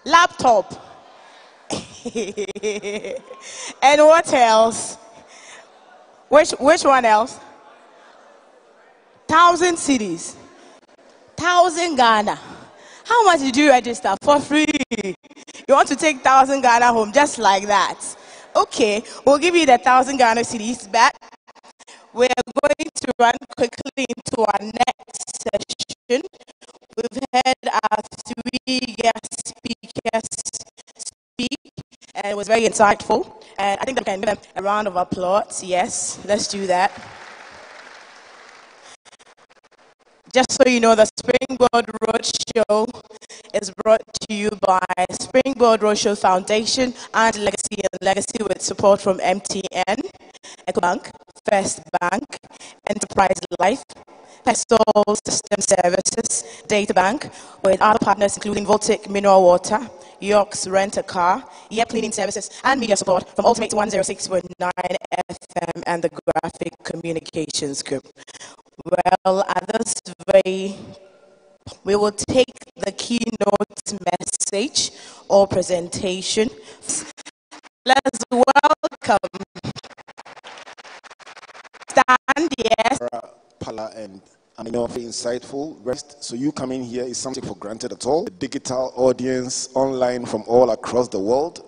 Laptop. And what else? Which one else? 1,000 cities. 1,000 Ghana. How much did you register? For free. You want to take 1,000 Ghana home just like that? Okay, we'll give you the 1,000 Ghana cities back. We're going to run quickly into our next session. We've had our 3 guest speakers speak, and it was very insightful. And I think we can give them a round of applause. Yes, let's do that. Just so you know, the Springboard Roadshow is brought to you by Springboard Roadshow Foundation and Legacy with support from MTN, EcoBank, First Bank, Enterprise Life, Pestle System Services, Data Bank, with other partners including Voltic Mineral Water, York's Rent a Car, Yep Cleaning Services, and media support from Ultimate 106.9 FM and the Graphic Communications Group. Well, at this way, we will take the keynote message or presentation. Let's welcome Stan, yes. Pala, and I know very insightful. So you coming here is something for granted at all. The digital audience online from all across the world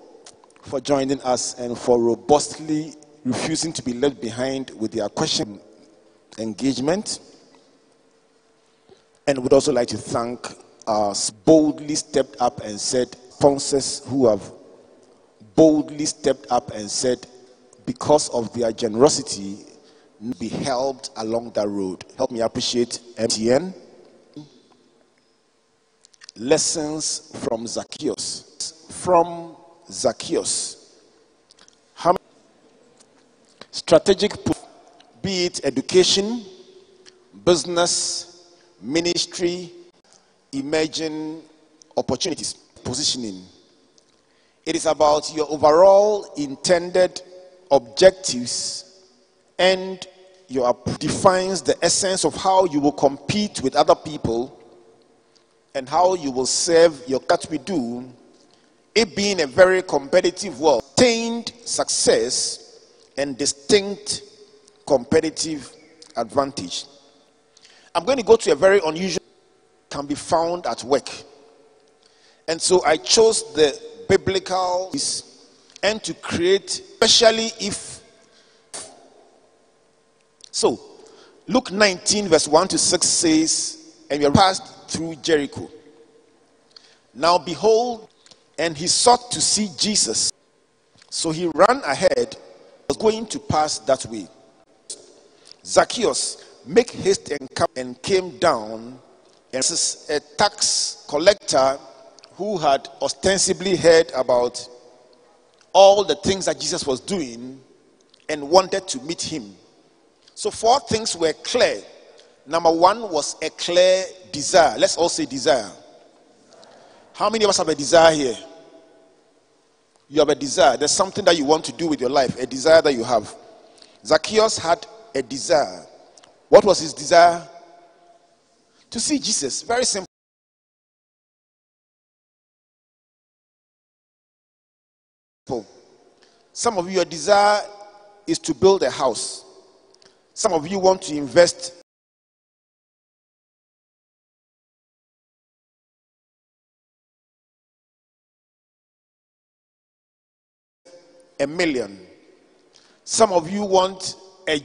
for joining us and for robustly refusing to be left behind with their question engagement. And would also like to thank our boldly stepped up and said sponsors who have boldly stepped up and said because of their generosity be helped along that road. Help me appreciate MTN. Lessons from Zacchaeus. From Zacchaeus. How many strategic, be it education, business, ministry, emerging opportunities, positioning. It is about your overall intended objectives and your defines the essence of how you will compete with other people and how you will serve your that we do. It being a very competitive world, attained success and distinct competitive advantage. I'm going to go to a very unusual can be found at work. And so I chose the biblical and to create, especially if. So, Luke 19 verse 1 to 6 says, and we passed through Jericho. Now behold, and he sought to see Jesus. So he ran ahead, was going to pass that way. Zacchaeus, make haste and come, and came down, and this is a tax collector who had ostensibly heard about all the things that Jesus was doing and wanted to meet him. So 4 things were clear. Number 1 was a clear desire. Let's all say desire. How many of us have a desire here? You have a desire. There's something that you want to do with your life, a desire that you have. Zacchaeus had a desire. What was his desire? To see Jesus. Very simple. Some of you, your desire is to build a house. Some of you want to invest $1 million. Some of you want a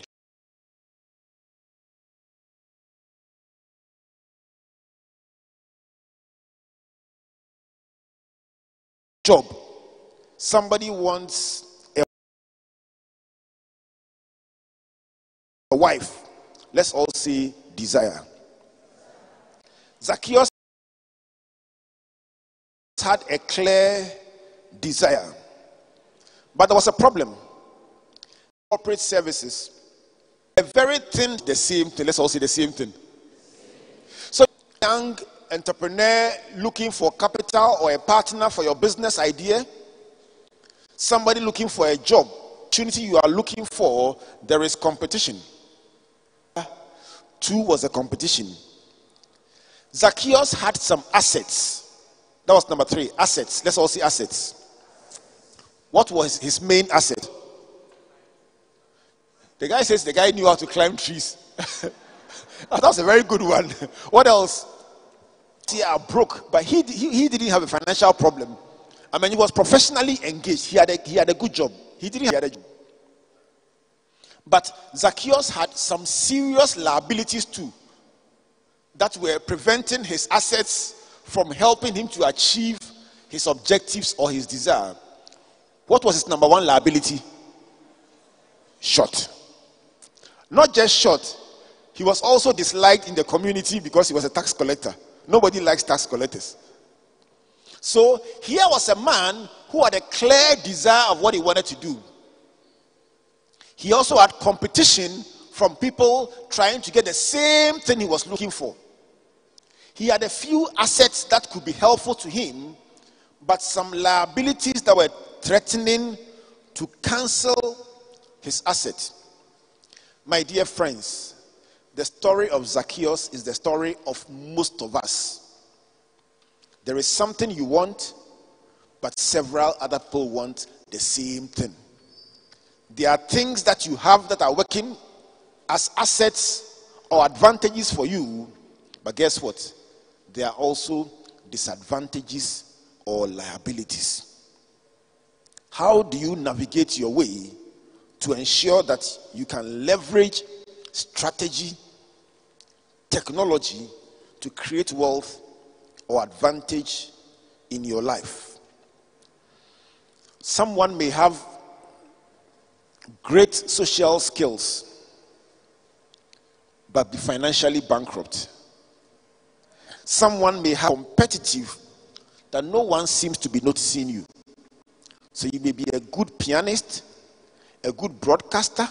job. Somebody wants a wife. Let's all say desire. Zacchaeus had a clear desire, but there was a problem. Corporate services, a very thin, the same thing. Let's all say the same thing. So, young entrepreneur looking for capital or a partner for your business idea, somebody looking for a job, opportunity you are looking for, there is competition. 2 was a competition. Zacchaeus had some assets. That was number 3. Assets. Let's all see assets. What was his main asset? The guy says the guy knew how to climb trees. That's a very good one. What else? Yeah, broke, but he didn't have a financial problem. I mean, he was professionally engaged. He had a good job. He didn't have a job. But Zacchaeus had some serious liabilities too that were preventing his assets from helping him to achieve his objectives or his desire. What was his number 1 liability? Short. Not just short, he was also disliked in the community because he was a tax collector. Nobody likes tax collectors. So here was a man who had a clear desire of what he wanted to do. He also had competition from people trying to get the same thing he was looking for. He had a few assets that could be helpful to him, but some liabilities that were threatening to cancel his asset. My dear friends, the story of Zacchaeus is the story of most of us. There is something you want, but several other people want the same thing. There are things that you have that are working as assets or advantages for you, but guess what? There are also disadvantages or liabilities. How do you navigate your way to ensure that you can leverage strategy, technology to create wealth or advantage in your life? Someone may have great social skills but be financially bankrupt. Someone may have competitive that no one seems to be noticing you. So you may be a good pianist, a good broadcaster,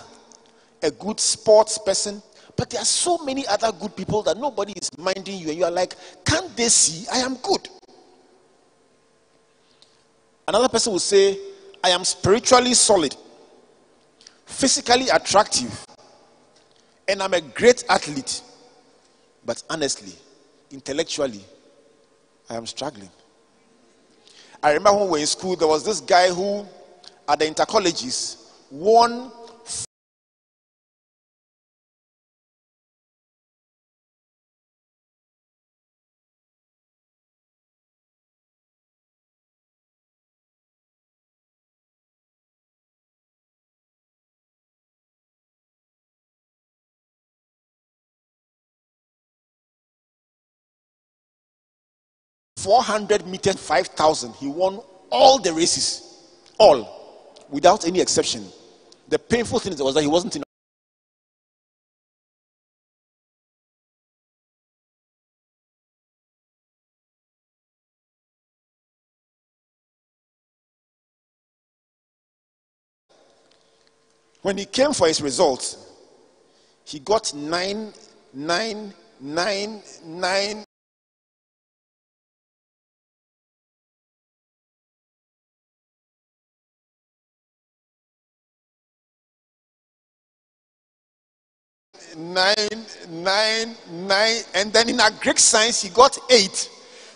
a good sports person, but there are so many other good people that nobody is minding you, and you are like, can't they see I am good? Another person will say, I am spiritually solid, physically attractive, and I'm a great athlete, but honestly, intellectually, I am struggling. I remember when we were in school, there was this guy who, at the intercolleges, won 400 meters, 5,000. He won all the races, all, without any exception. The painful thing was that he wasn't in. When he came for his results, he got 9,999. Nine, nine, nine, and then in a Greek science he got 8.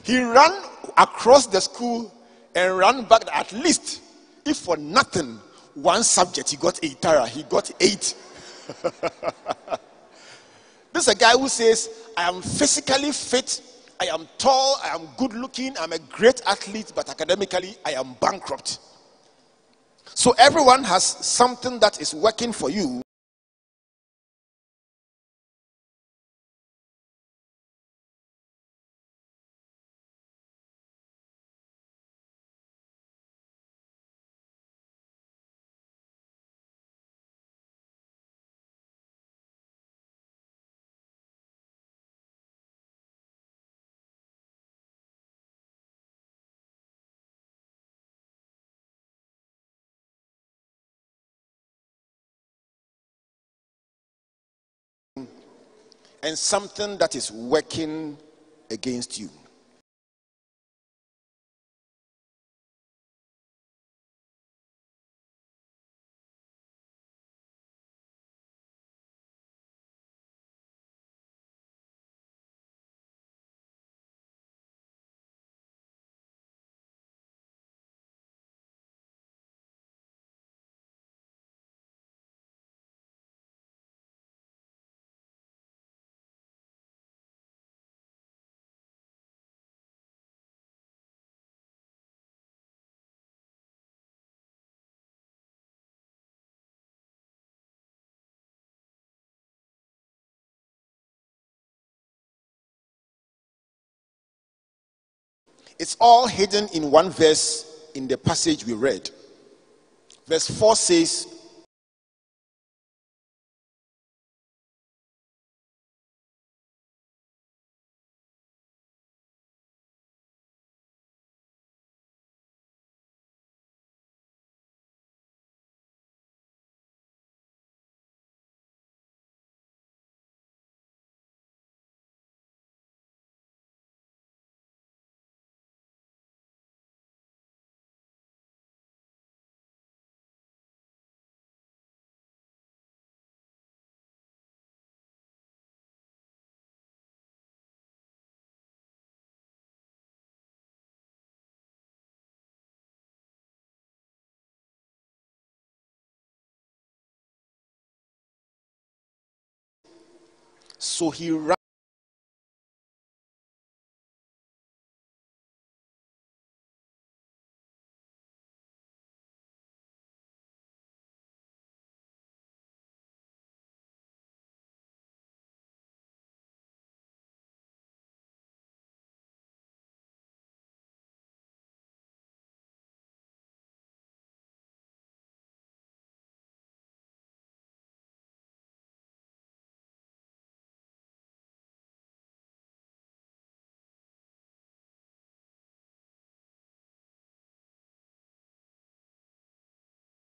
He ran across the school and ran back at least, if for nothing, one subject he got 8. Tara, he got 8. This is a guy who says, I am physically fit, I am tall, I am good looking, I'm a great athlete, but academically I am bankrupt. So everyone has something that is working for you. And something that is working against you. It's all hidden in one verse in the passage we read. Verse 4 says, so he ran.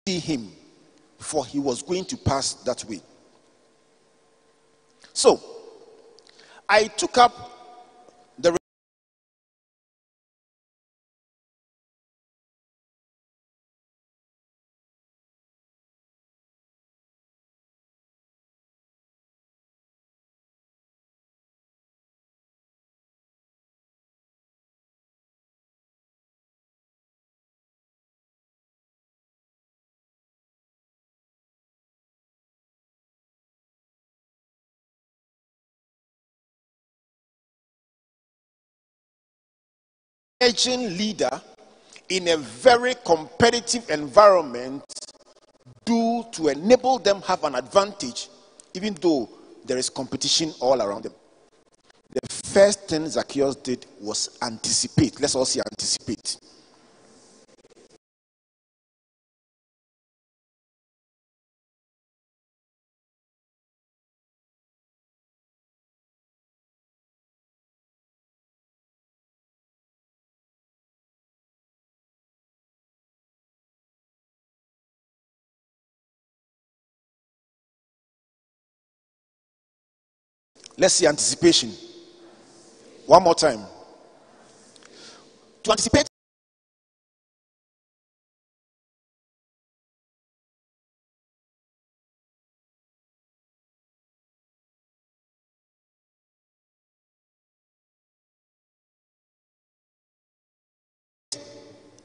See him, for he was going to pass that way. So I took up the emerging leader in a very competitive environment do to enable them have an advantage, even though there is competition all around them. The first thing Zacchaeus did was anticipate. Let's all see anticipate. Let's see anticipation. One more time. To anticipate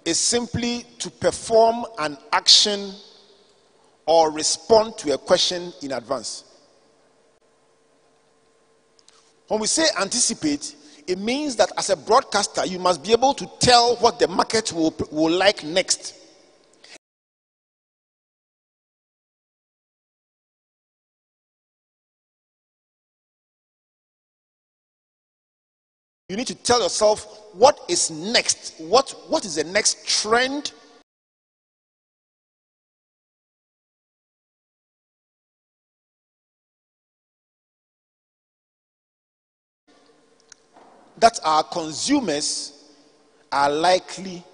is simply to perform an action or respond to a question in advance. When we say anticipate, it means that as a broadcaster, you must be able to tell what the market will like next. You need to tell yourself what is next. What is the next trend that our consumers are likely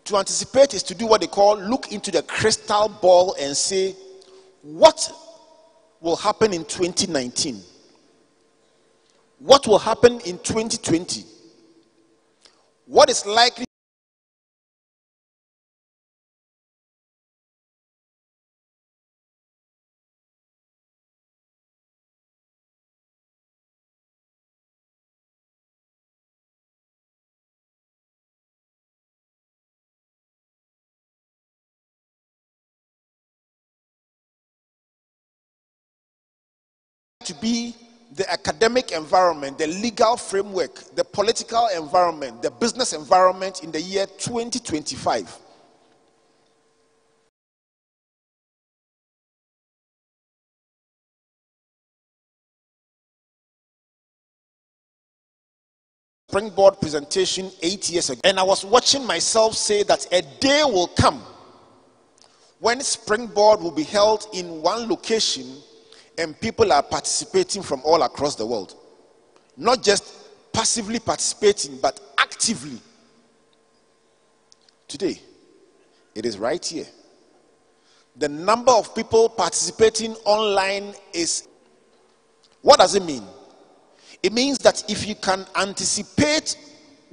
to anticipate is to do what they call look into the crystal ball and say, what will happen in 2019? What will happen in 2020? What is likely to be the academic environment, the legal framework, the political environment, the business environment in the year 2025. Springboard presentation 8 years ago, and I was watching myself say that a day will come when Springboard will be held in one location and people are participating from all across the world. Not just passively participating, but actively. Today, it is right here. The number of people participating online is, what does it mean? It means that if you can anticipate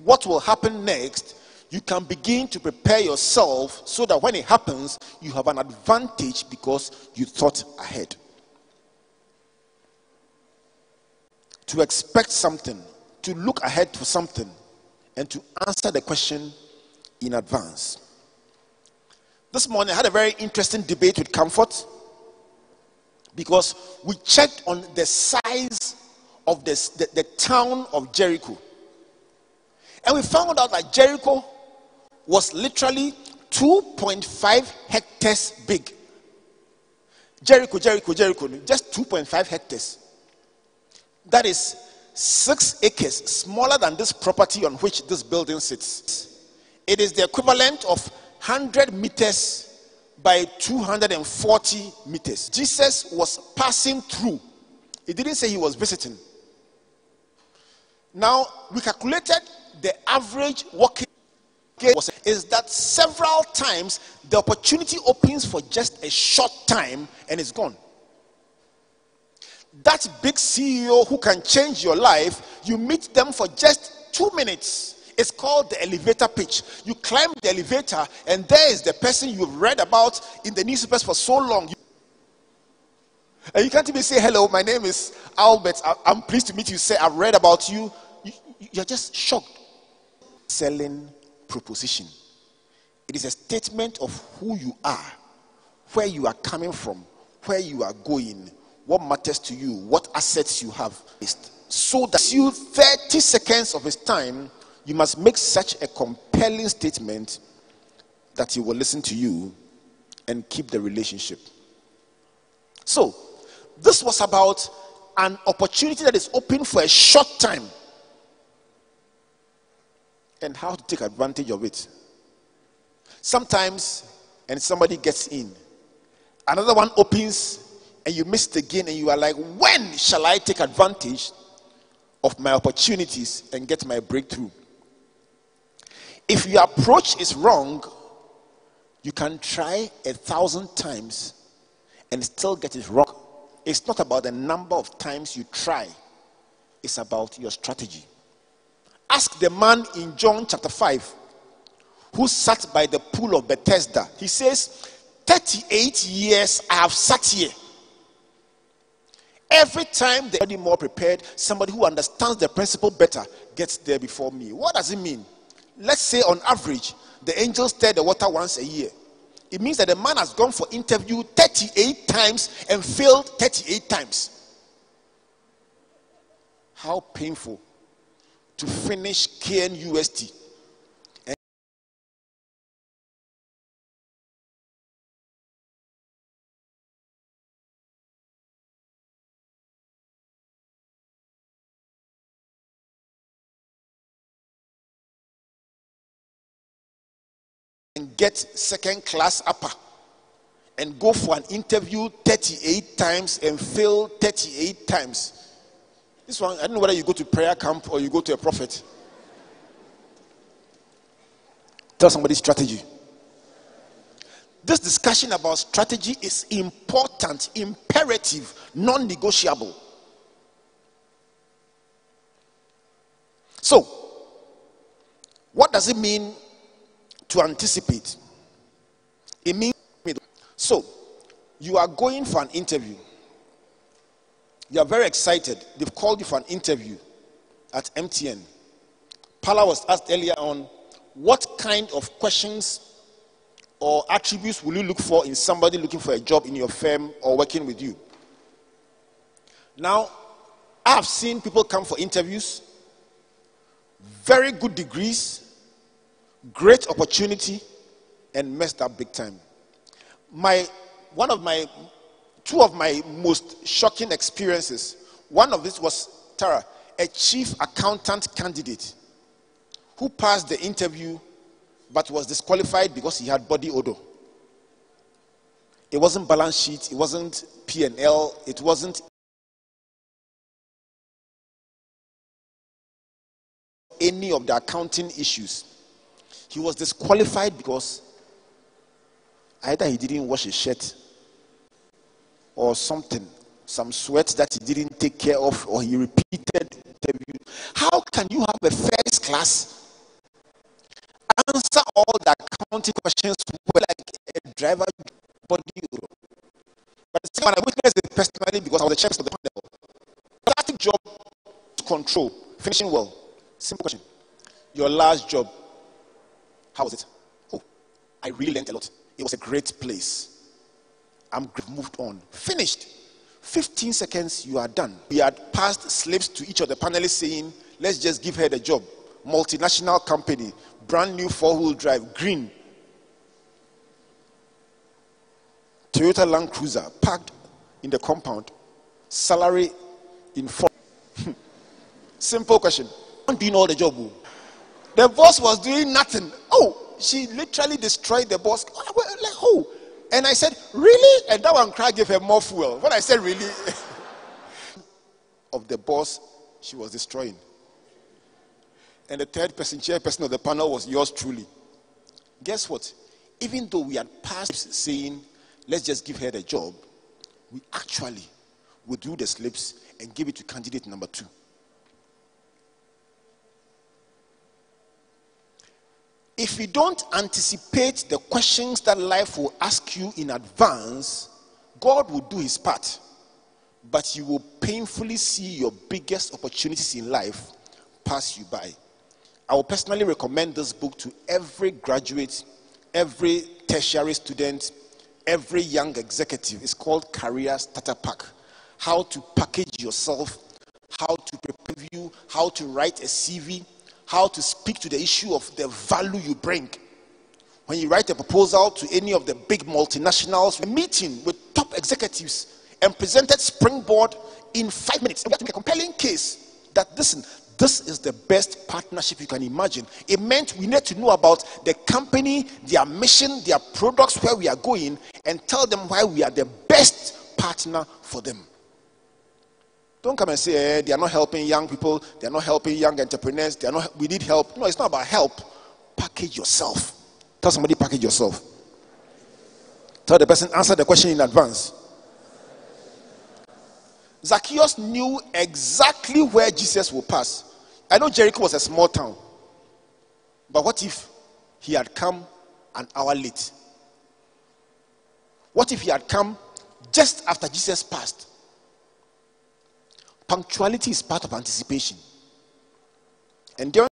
what will happen next, you can begin to prepare yourself so that when it happens, you have an advantage because you thought ahead. To expect something, to look ahead to something, and to answer the question in advance. This morning I had a very interesting debate with Comfort because we checked on the size of the town of Jericho. And we found out that Jericho was literally 2.5 hectares big. Jericho, just 2.5 hectares. That is 6 acres, smaller than this property on which this building sits. It is the equivalent of 100 meters by 240 meters. Jesus was passing through. He didn't say he was visiting. Now, we calculated the average walking is that several times the opportunity opens for just a short time and it's gone. That big CEO who can change your life, you meet them for just 2 minutes. It's called the elevator pitch. You climb the elevator and there is the person you've read about in the newspapers for so long. And you can't even say, hello, my name is Albert. I'm pleased to meet you. Say, I've read about you. You're just shocked. Selling proposition. It is a statement of who you are, where you are coming from, where you are going, what matters to you, what assets you have. So that you 30 seconds of his time, you must make such a compelling statement that he will listen to you and keep the relationship. So, this was about an opportunity that is open for a short time and how to take advantage of it. Sometimes, and somebody gets in, another one opens and you miss it again and you are like, when shall I take advantage of my opportunities and get my breakthrough? If your approach is wrong, you can try 1,000 times and still get it wrong. It's not about the number of times you try. It's about your strategy. Ask the man in John chapter 5 who sat by the pool of Bethesda. He says, 38 years I have sat here. Every time somebody more prepared, somebody who understands the principle better gets there before me. What does it mean? Let's say on average, the angels stir the water once a year. It means that the man has gone for interview 38 times and failed 38 times. How painful to finish KNUST and get second class upper and go for an interview 38 times and fail 38 times. This one, I don't know whether you go to prayer camp or you go to a prophet. Tell somebody strategy. This discussion about strategy is important, imperative, non-negotiable. So, what does it mean to anticipate? It means, so you are going for an interview. You are very excited. They've called you for an interview at MTN. Paula was asked earlier on, what kind of questions or attributes will you look for in somebody looking for a job in your firm or working with you? Now, I've seen people come for interviews, very good degrees, great opportunity, and messed up big time. Two of my most shocking experiences. One of this was Tara, a chief accountant candidate who passed the interview but was disqualified because he had body odor. It wasn't balance sheet, it wasn't P&L, it wasn't any of the accounting issues. He was disqualified because either he didn't wash his shirt or something, some sweat that he didn't take care of, or he repeated interview. How can you have a first class, answer all the accounting questions well like a driver body odor? But the second one, I witnessed it personally because I was the chairman of the panel. Fantastic job to control, finishing well. Simple question. Your last job, how was it? Oh, I really learned a lot. It was a great place. I'm moved on. Finished. 15 seconds, you are done. We had passed slips to each of the panelists saying, let's just give her the job. Multinational company, brand new 4-wheel drive, green. Toyota Land Cruiser, parked in the compound. Salary in 4. Simple question. I'm doing all the job. The boss was doing nothing. Oh, she literally destroyed the boss. Like, oh. And I said, really? And that one cry gave her more fuel. When I said really, of the boss she was destroying. And the third person, chairperson of the panel, was yours truly. Guess what? Even though we had passed saying, let's just give her the job, we actually would do the slips and give it to candidate number 2. If you don't anticipate the questions that life will ask you in advance, God will do his part, but you will painfully see your biggest opportunities in life pass you by. I will personally recommend this book to every graduate, every tertiary student, every young executive. It's called Career Starter Pack. How to package yourself, how to prepare you, how to write a CV, how to speak to the issue of the value you bring. When you write a proposal to any of the big multinationals, a meeting with top executives and presented Springboard in 5 minutes. And we have to make a compelling case that, listen, this is the best partnership you can imagine. It meant we need to know about the company, their mission, their products, where we are going, and tell them why we are the best partner for them. Don't come and say, they are not helping young people, they are not helping young entrepreneurs, we need help. No, it's not about help. Package yourself. Tell somebody, package yourself. Tell the person, answer the question in advance. Zacchaeus knew exactly where Jesus will pass. I know Jericho was a small town, but what if he had come an hour late? What if he had come just after Jesus passed? Punctuality is part of anticipation. And during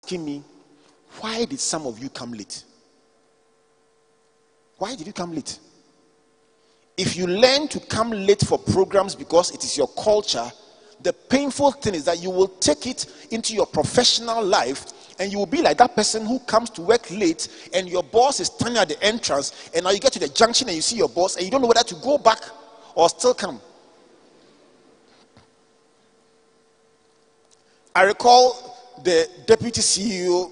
asking me, why did some of you come late? Why did you come late? If you learn to come late for programs because it is your culture, the painful thing is that you will take it into your professional life, and you will be like that person who comes to work late and your boss is standing at the entrance, and now you get to the junction and you see your boss and you don't know whether to go back or still come. I recall the deputy CEO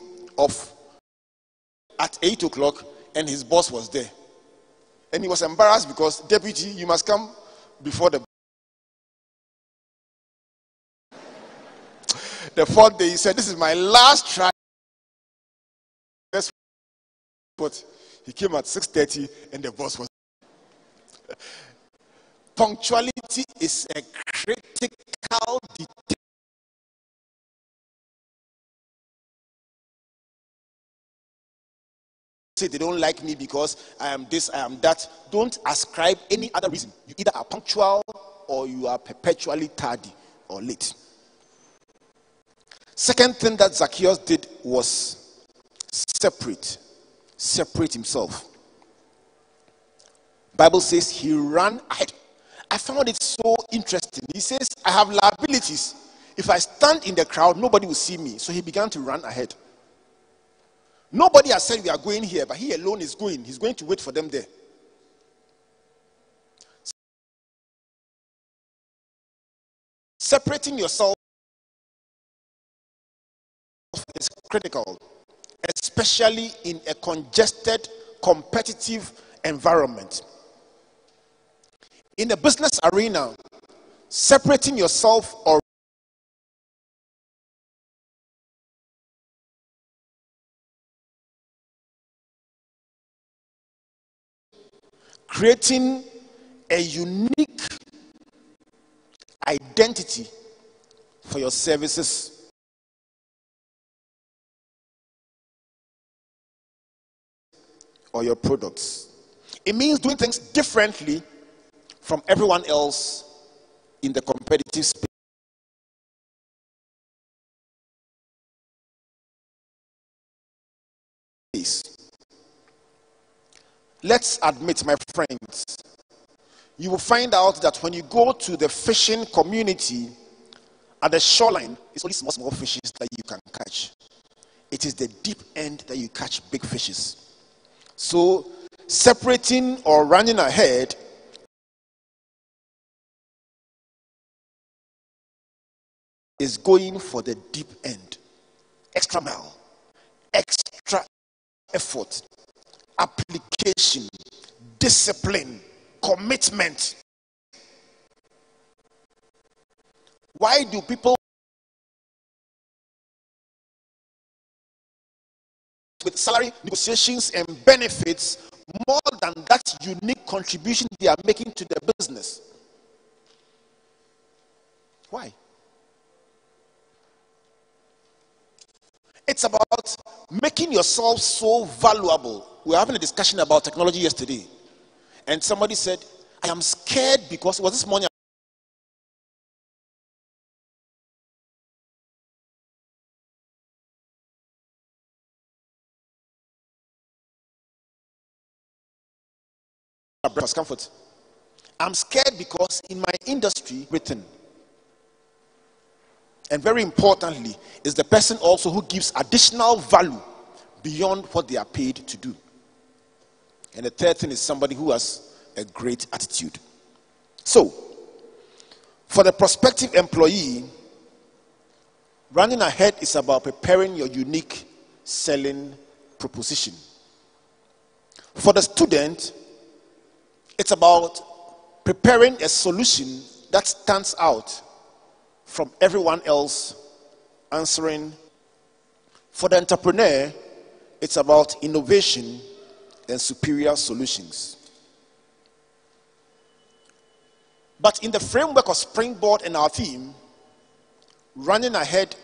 at 8 o'clock, and his boss was there. And he was embarrassed because, deputy, you must come before the 4th day. He said, this is my last try. But he came at 6:30 and the boss was. Punctuality is a critical detail. Say they don't like me because I am this, I am that. Don't ascribe any other reason. You either are punctual or you are perpetually tardy or late. Second thing that Zacchaeus did was separate. separate himself. Bible says he ran ahead. I found it so interesting. He says, I have liabilities. If I stand in the crowd, nobody will see me. So he began to run ahead. Nobody has said we are going here, but he alone is going. He's going to wait for them there. Separating yourself is critical, especially in a congested, competitive environment. In the business arena, separating yourself or creating a unique identity for your services or your products. It means doing things differently from everyone else in the competitive space. Let's admit, my friends, you will find out that when you go to the fishing community at the shoreline, it's only small fishes that you can catch. It is the deep end that you catch big fishes. So separating or running ahead is going for the deep end. Extra mile, extra effort, application, discipline, commitment. Why do people with salary negotiations and benefits more than that unique contribution they are making to their business? Why? It's about making yourself so valuable. We were having a discussion about technology yesterday, and somebody said, I am scared because it was this morning. Breakfast comfort. I'm scared because in my industry, written, and very importantly, is the person also who gives additional value beyond what they are paid to do. And the third thing is somebody who has a great attitude. So, for the prospective employee, running ahead is about preparing your unique selling proposition. For the student, it's about preparing a solution that stands out from everyone else answering. For the entrepreneur, it's about innovation and superior solutions. But in the framework of Springboard and our theme, running ahead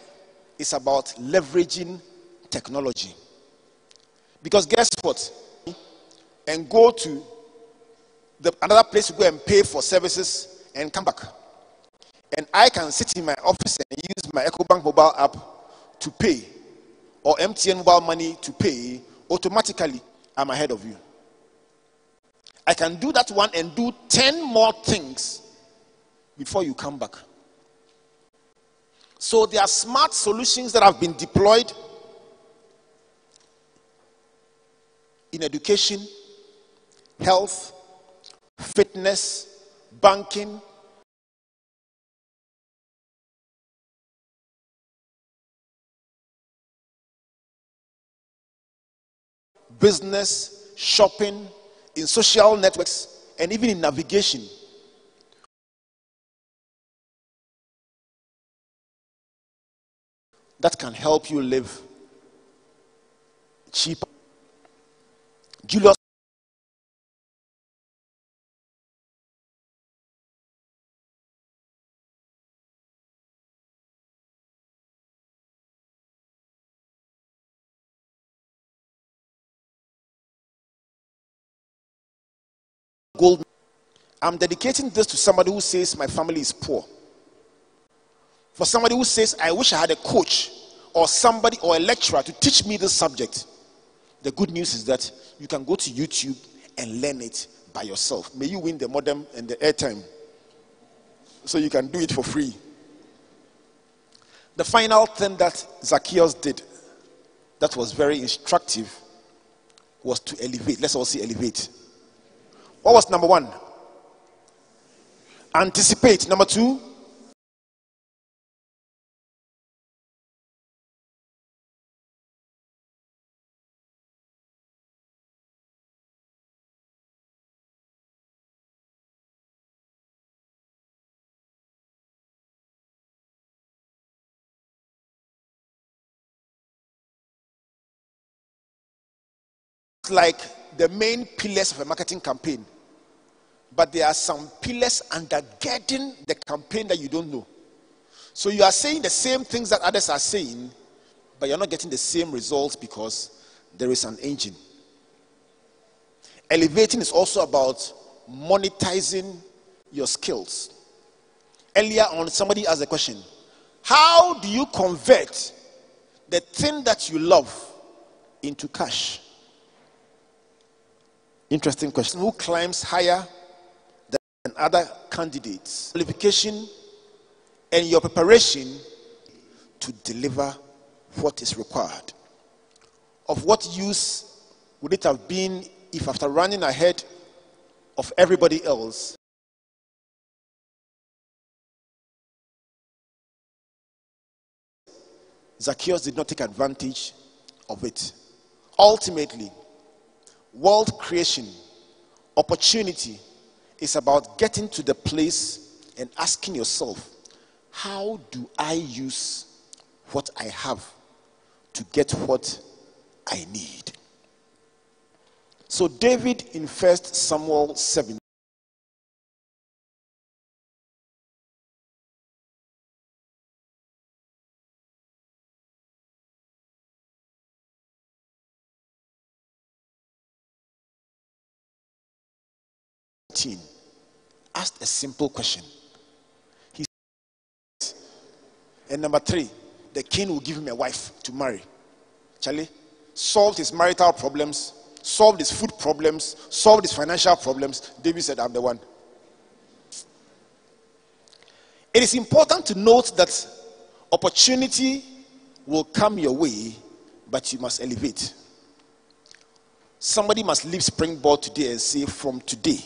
is about leveraging technology. Because guess what? And go to another place to go and pay for services and come back. And I can sit in my office and use my EcoBank mobile app to pay, or MTN mobile money to pay. Automatically, I'm ahead of you. I can do that one and do 10 more things before you come back. So there are smart solutions that have been deployed in education, health, fitness, banking, business, shopping, in social networks, and even in navigation. That can help you live cheaper. Julius Gold. I'm dedicating this to somebody who says my family is poor. For somebody who says I wish I had a coach or somebody or a lecturer to teach me this subject. The good news is that you can go to YouTube and learn it by yourself. May you win the modem and the airtime so you can do it for free. The final thing that Zacchaeus did that was very instructive was to elevate. Let's all see elevate. What was number one? Anticipate. Number two, like the main pillars of a marketing campaign, but there are some pillars undergirding the campaign that you don't know. So you are saying the same things that others are saying, but you're not getting the same results because there is an engine. Elevating is also about monetizing your skills. Earlier on, somebody asked a question: how do you convert the thing that you love into cash? Interesting question. Who climbs higher than other candidates? Qualification and your preparation to deliver what is required. Of what use would it have been if, after running ahead of everybody else, Zacchaeus did not take advantage of it? Ultimately, world creation, opportunity is about getting to the place and asking yourself, how do I use what I have to get what I need? So David in 1 Samuel 7, asked a simple question. He said, and number 3, the king will give him a wife to marry. Charlie solved his marital problems, solved his food problems, solved his financial problems. David said, I'm the one. It is important to note that opportunity will come your way, but you must elevate. Somebody must leave Springboard today and say, from today,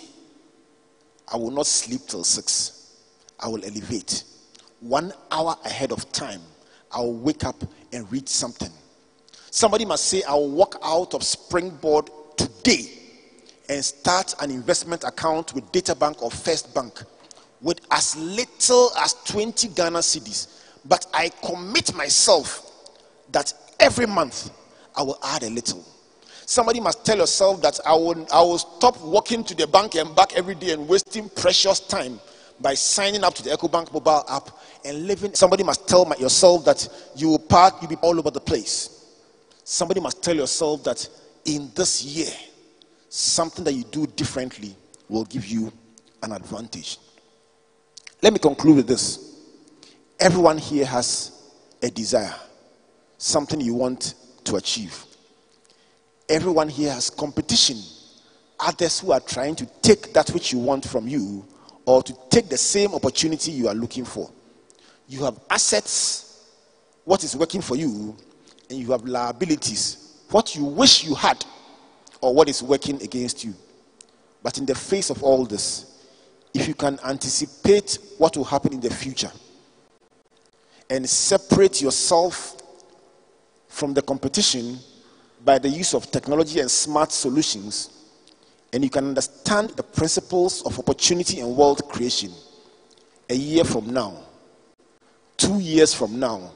I will not sleep till 6. I will elevate. 1 hour ahead of time, I will wake up and read something. Somebody must say, I will walk out of Springboard today and start an investment account with Data Bank or First Bank with as little as 20 Ghana cedis. But I commit myself that every month I will add a little. Somebody must tell yourself that I will stop walking to the bank and back every day and wasting precious time by signing up to the EcoBank mobile app and living. Somebody must tell yourself that you'll be all over the place. Somebody must tell yourself that in this year, something that you do differently will give you an advantage. Let me conclude with this. Everyone here has a desire, something you want to achieve. Everyone here has competition, others who are trying to take that which you want from you or to take the same opportunity you are looking for. You have assets, what is working for you, and you have liabilities, what you wish you had or what is working against you. But in the face of all this, if you can anticipate what will happen in the future and separate yourself from the competition by the use of technology and smart solutions, and you can understand the principles of opportunity and world creation, a year from now, 2 years from now,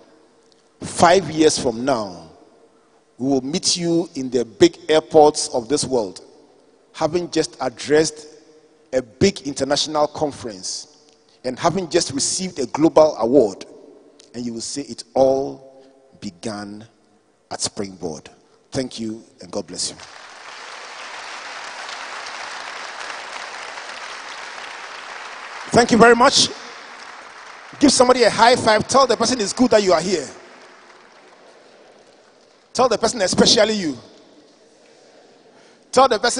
5 years from now, we will meet you in the big airports of this world, having just addressed a big international conference and having just received a global award, and you will say it all began at Springboard. Thank you, and God bless you. Thank you very much. Give somebody a high five. Tell the person it's good that you are here. Tell the person, especially you. Tell the person